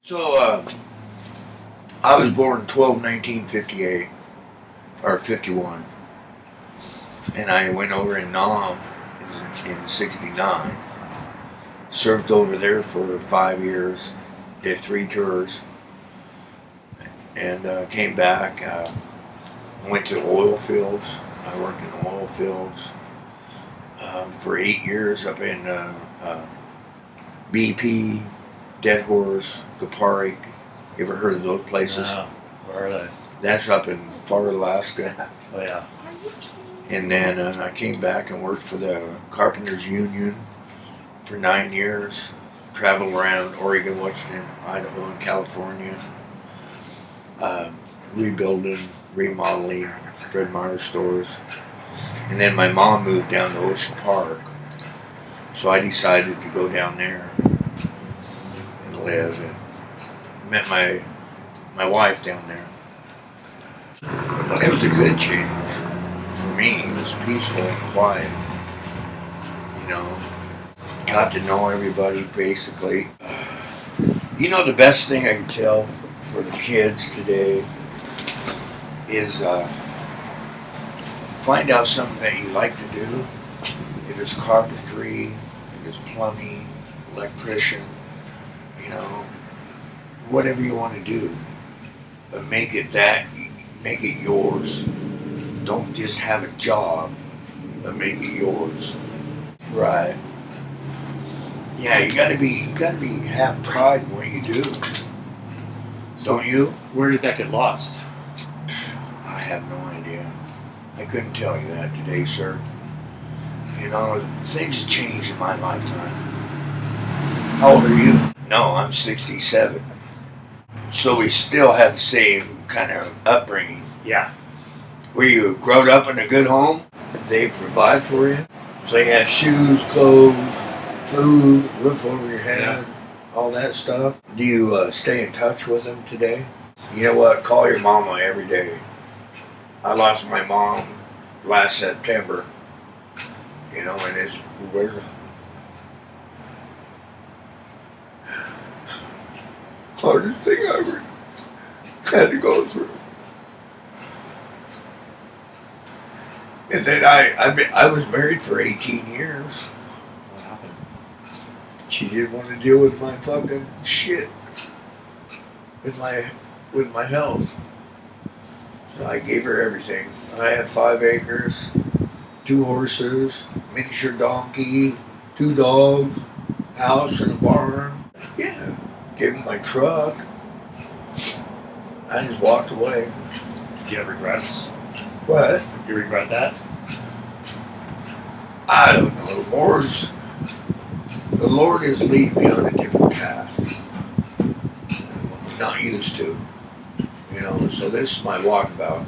So, I was born 12/19/58 or 51, and I went over in Nam in '69. Served over there for 5 years, did 3 tours, and came back. Went to oil fields. I worked in oil fields for 8 years up in BP, Dead Horse, Kuparik. You ever heard of those places? No. Where are they? That's up in far Alaska. Oh, yeah. And then I came back and worked for the Carpenters Union for 9 years. Traveled around Oregon, Washington, Idaho, and California. Rebuilding, remodeling Fred Meyer stores. And then my mom moved down to Ocean Park. So I decided to go down there and live, and met my wife down there. It was a good change. For me, it was peaceful and quiet. You know, got to know everybody basically. You know, the best thing I can tell for the kids today is find out something that you like to do. If it's carpentry, if it's plumbing, electrician, you know, whatever you want to do, but make it yours. Don't just have a job, but make it yours. Right. Yeah, you gotta have pride in what you do. Don't you? Where did that get lost? I have no idea. I couldn't tell you that today, sir. You know, things have changed in my lifetime. How old are you? No, I'm 67. So we still have the same kind of upbringing. Yeah. Were you grown up in a good home? They provide for you? So you have shoes, clothes, food, roof over your head, all that stuff. Do you stay in touch with them today? You know what? Call your mama every day. I lost my mom last September. You know, and it's weird. Hardest thing I ever had to go through. And then I was married for 18 years. What happened? She didn't want to deal with my fucking shit. With my health. So I gave her everything. I had 5 acres, 2 horses, miniature donkey, 2 dogs, house and a barn. Yeah. Gave him my truck. I just walked away. Do you have regrets? What? You regret that? I don't know. The Lord is leading me on a different path. I'm not used to. You know, so this is my walkabout.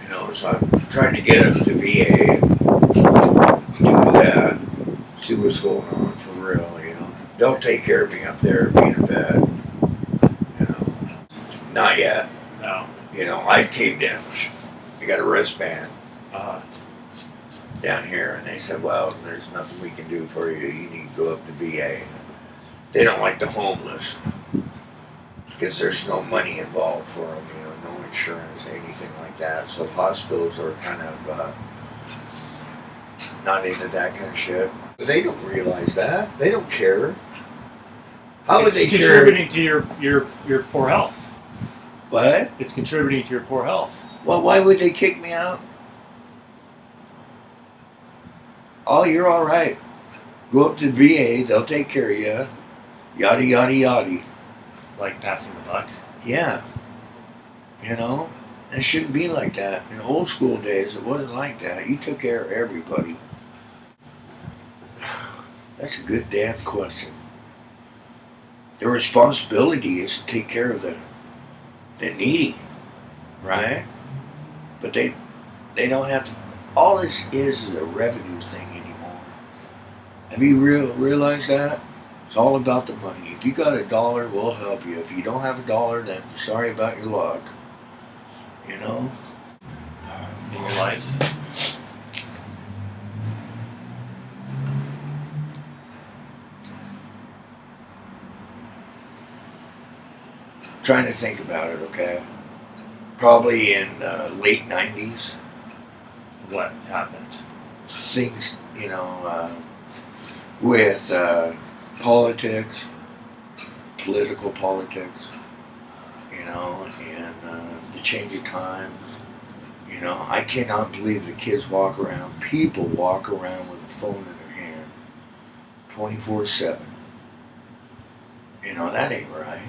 You know, so I'm trying to get up to VA and do that. See what's going on for real, you know. They'll take care of me up there being a vet. You know. Not yet. No. You know, I came down. I got a wristband down here, and they said, well, there's nothing we can do for you. You need to go up to VA. They don't like the homeless because there's no money involved for them, you know, no insurance, anything like that. So hospitals are kind of not into that kind of shit. But they don't realize that. They don't care. How would they care? It's contributing to your poor health. What? It's contributing to your poor health. Well, why would they kick me out? Oh, you're all right. Go up to VA. They'll take care of you. Yada, yada, yada. Like passing the buck? Yeah. You know? It shouldn't be like that. In old school days, it wasn't like that. You took care of everybody. That's a good damn question. Their responsibility is to take care of the needy, right? But they don't have to. All this is a revenue thing anymore. Have you realized that? It's all about the money. If you got $1, we'll help you. If you don't have $1, then sorry about your luck. You know? In your life? trying to think about it, okay? Probably in late 90s. What happened? Things, with politics, political politics, and the change of times. I cannot believe the kids people walk around with a phone in their hand 24/7. That ain't right.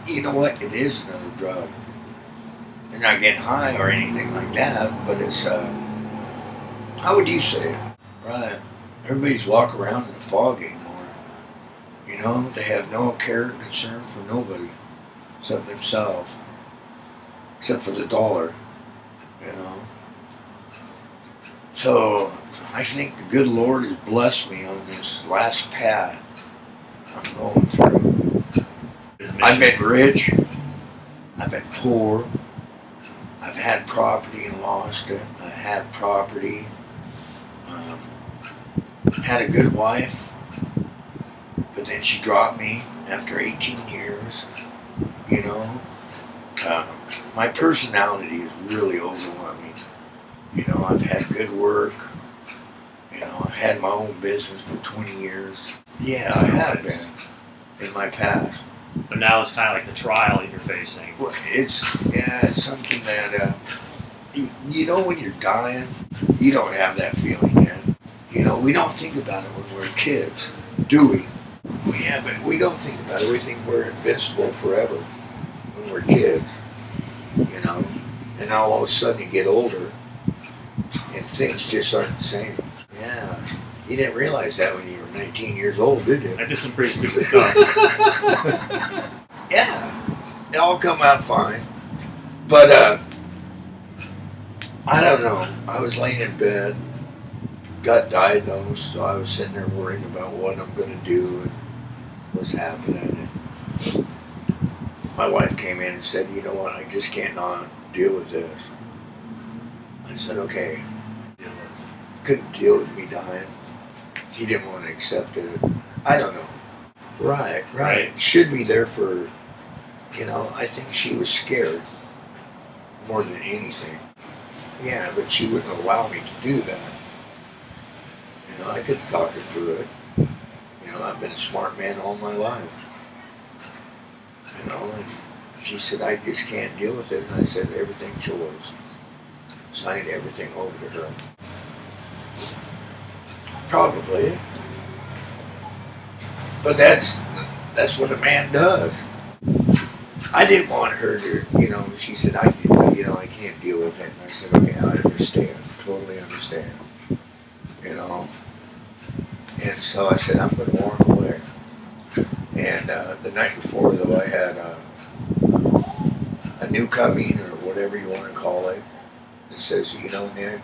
You know what? It is another drug. They're not getting high or anything like that, but it's, how would you say it? Right. Everybody's walking around in the fog anymore. They have no care or concern for nobody except themselves. Except for the dollar, So, I think the good Lord has blessed me on this last path I'm going through. I've been rich. I've been poor. I've had property and lost it. I had property. Had a good wife. But then she dropped me after 18 years. My personality is really overwhelming. I've had good work. I've had my own business for 20 years. Yeah, I have been in my past. But now it's kind of like the trial you're facing. Well, it's something that, when you're dying, you don't have that feeling yet. We don't think about it when we're kids, do we? Yeah, but we don't think about it. We think we're invincible forever when we're kids, And now all of a sudden you get older and things just aren't the same. Yeah. You didn't realize that when you were 19 years old, did you? I did some pretty stupid stuff. Yeah. It all come out fine. But, I don't know. I was laying in bed, got diagnosed, so I was sitting there worrying about what I'm going to do and what's happening. And my wife came in and said, "You know what, I just can't not deal with this." I said, "Okay." Couldn't deal with me dying. He didn't want to accept it. I don't know. Right. Should be there for, I think she was scared more than anything. Yeah, but she wouldn't allow me to do that. I could talk her through it. I've been a smart man all my life. And she said, "I just can't deal with it." And I said, "Everything's yours." Signed everything over to her. Probably. But that's what a man does. I didn't want her to, she said, I can't deal with it. And I said, "Okay, I understand. Totally understand." And so I said, "I'm going to walk away." And the night before, though, I had a new coming, or whatever you want to call it. It says, "Nick,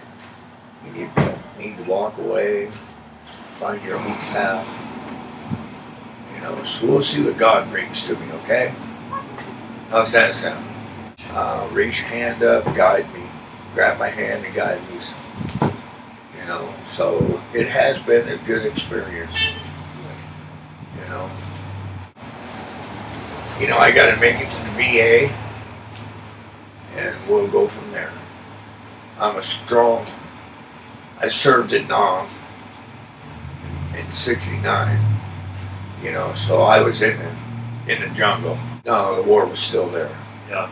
you need to walk away, find your own path." So we'll see what God brings to me, okay? How's that sound? Raise your hand up, guide me. Grab my hand and guide me. So it has been a good experience. I got to make it to the VA, and we'll go from there. I served in Nam in '69, so I was in the jungle. No, the war was still there. Yeah.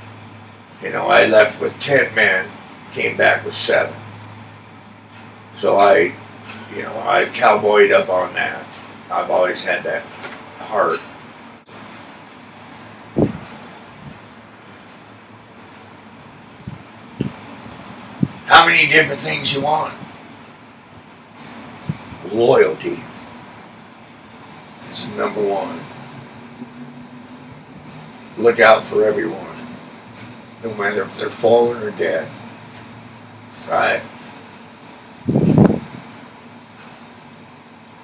I left with 10 men, came back with 7. So I cowboyed up on that. I've always had that heart. How many different things you want? Loyalty is number one. Look out for everyone, no matter if they're fallen or dead. Right?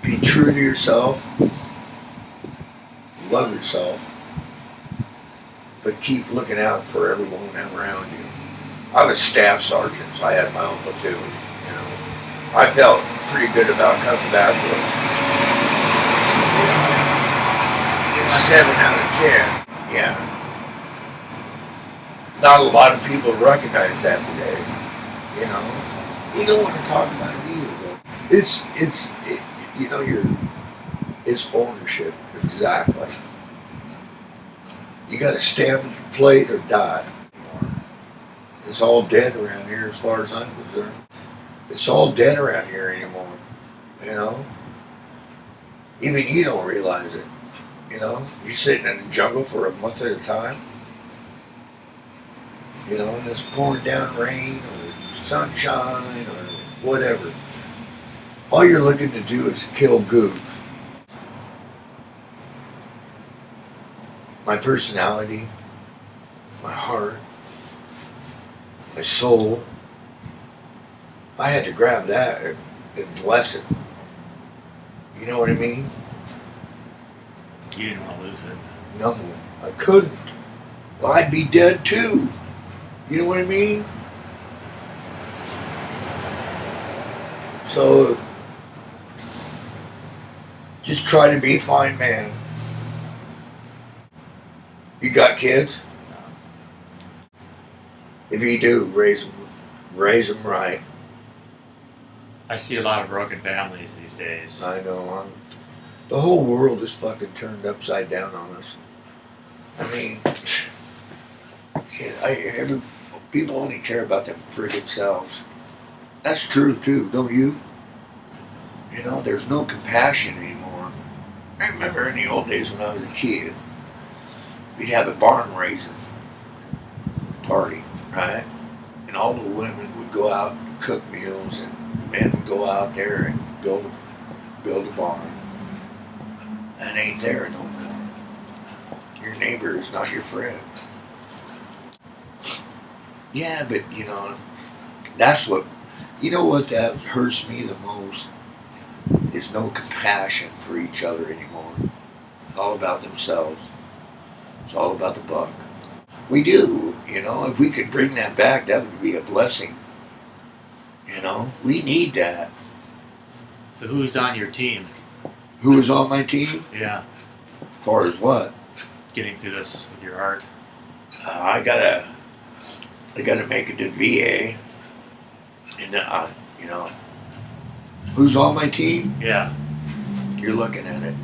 Be true to yourself. Love yourself. But keep looking out for everyone around you. I was staff sergeant, so I had my own platoon. I felt pretty good about coming back with 7 out of 10. Yeah. Not a lot of people recognize that today. You know, you don't want to talk about it either. Though. You know, it's ownership exactly. You got to stamp the plate or die. It's all dead around here, as far as I'm concerned. It's all dead around here anymore. You know, even you don't realize it. You know, you're sitting in the jungle for a month at a time. You know, and it's pouring down rain or sunshine or whatever. All you're looking to do is kill goose. My personality, my heart, my soul, I had to grab that and bless it. You know what I mean? You didn't want to lose it. No, I couldn't. Well, I'd be dead too. You know what I mean? So, just try to be a fine man. You got kids? No. If you do, raise them right. I see a lot of broken families these days. I know. The whole world is fucking turned upside down on us. I mean, people only care about their friggin' selves. That's true too, don't you? You know, there's no compassion anymore. I remember in the old days when I was a kid, we'd have a barn raising party, right? And all the women would go out and cook meals, and the men would go out there and build a barn. That ain't there no more. Your neighbor is not your friend. Yeah, but you know, you know what that hurts me the most is no compassion for each other anymore. It's all about themselves. It's all about the buck. We do, you know, if we could bring that back, that would be a blessing. You know, we need that. So who's on your team? Who is on my team? Yeah. As far as what? Getting through this with your heart. I gotta make it to VA. And then, you know, who's on my team? Yeah. You're looking at it.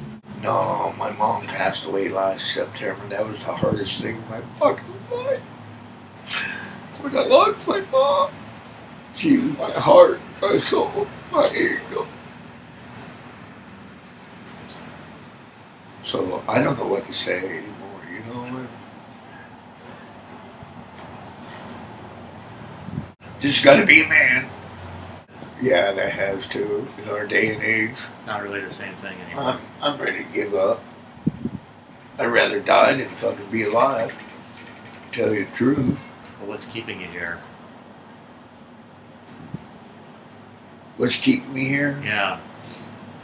No, my mom passed away last September. That was the hardest thing in my fucking life. When I lost my mom, she was my heart, my soul, my angel. So I don't know what to say anymore, you know? Just gotta be a man. Yeah, that has to, in our day and age. It's not really the same thing anymore. I'm ready to give up. I'd rather die than fucking be alive. To tell you the truth. Well, what's keeping you here? What's keeping me here? Yeah.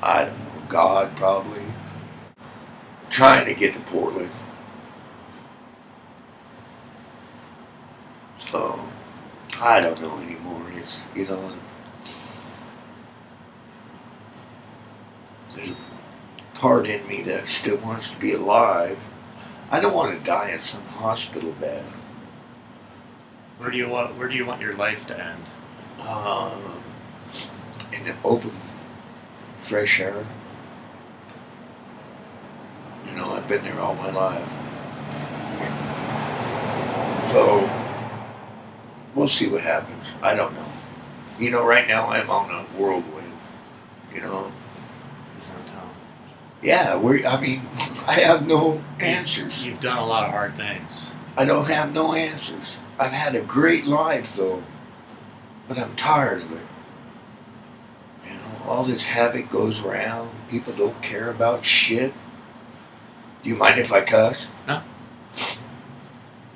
I don't know. God, probably. Trying to get to Portland. So, I don't know anymore. It's, you know, there's a part in me that still wants to be alive. I don't want to die in some hospital bed. Where do you want your life to end? In the open, fresh air. You know, I've been there all my life. So, we'll see what happens. I don't know. You know, right now I'm on a whirlwind. You know? There's no telling. Yeah, I have no answers. You've done a lot of hard things. I don't have no answers. I've had a great life, though. But I'm tired of it. You know, all this havoc goes around. People don't care about shit. Do you mind if I cuss? No.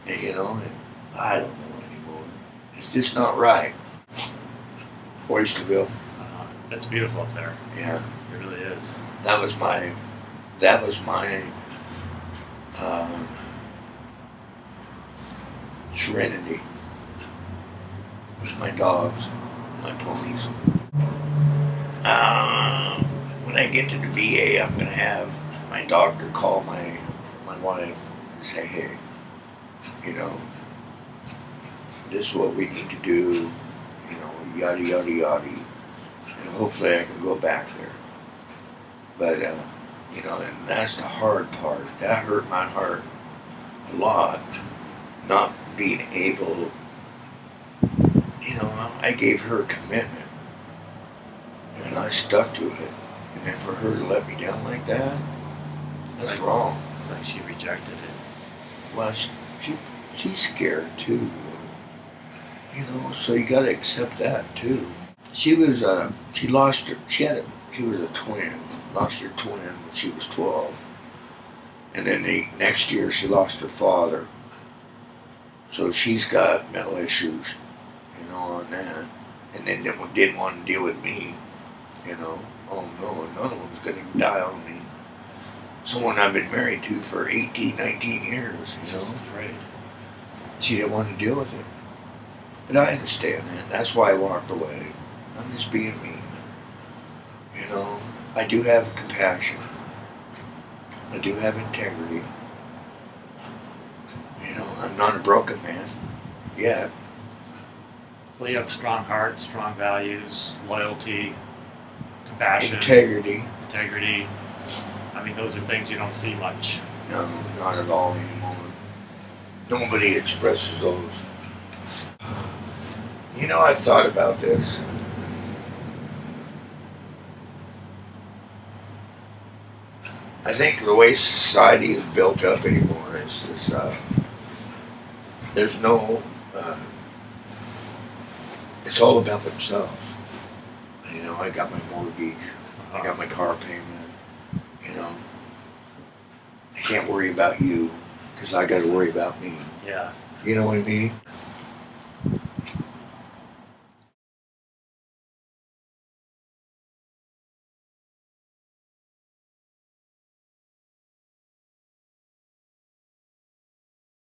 And, you know, I don't know anymore. It's just not right. Oysterville. It's beautiful up there. Yeah. It really is. That was my serenity. With my dogs, my ponies. When I get to the VA, I'm gonna have my doctor call my wife, and say, hey, you know, this is what we need to do, you know, yada, yada, yada. And hopefully I can go back there. But, you know, and that's the hard part. That hurt my heart a lot, not being able, you know, I gave her a commitment. And I stuck to it. And then for her to let me down like that, that's wrong. It's like she rejected it. Well, she's scared too. You know, so you got to accept that too. She was, she lost her, she was a twin. Lost her twin when she was 12. And then the next year she lost her father. So she's got mental issues, you know, on that. And then didn't want to deal with me, you know. Oh no, another one's going to die on me. Someone I've been married to for 18, 19 years, you know. Just afraid. She didn't want to deal with it. But I understand that. That's why I walked away. I'm just being me. You know, I do have compassion. I do have integrity. You know, I'm not a broken man yet. Well, you have a strong heart, strong values, loyalty, compassion, Integrity. I mean, those are things you don't see much. No, not at all anymore. Nobody expresses those. You know, I've thought about this. I think the way society is built up anymore is this, there's no, it's all about themselves. You know, I got my mortgage, I got my car payment, you know. I can't worry about you because I got to worry about me. Yeah. You know what I mean?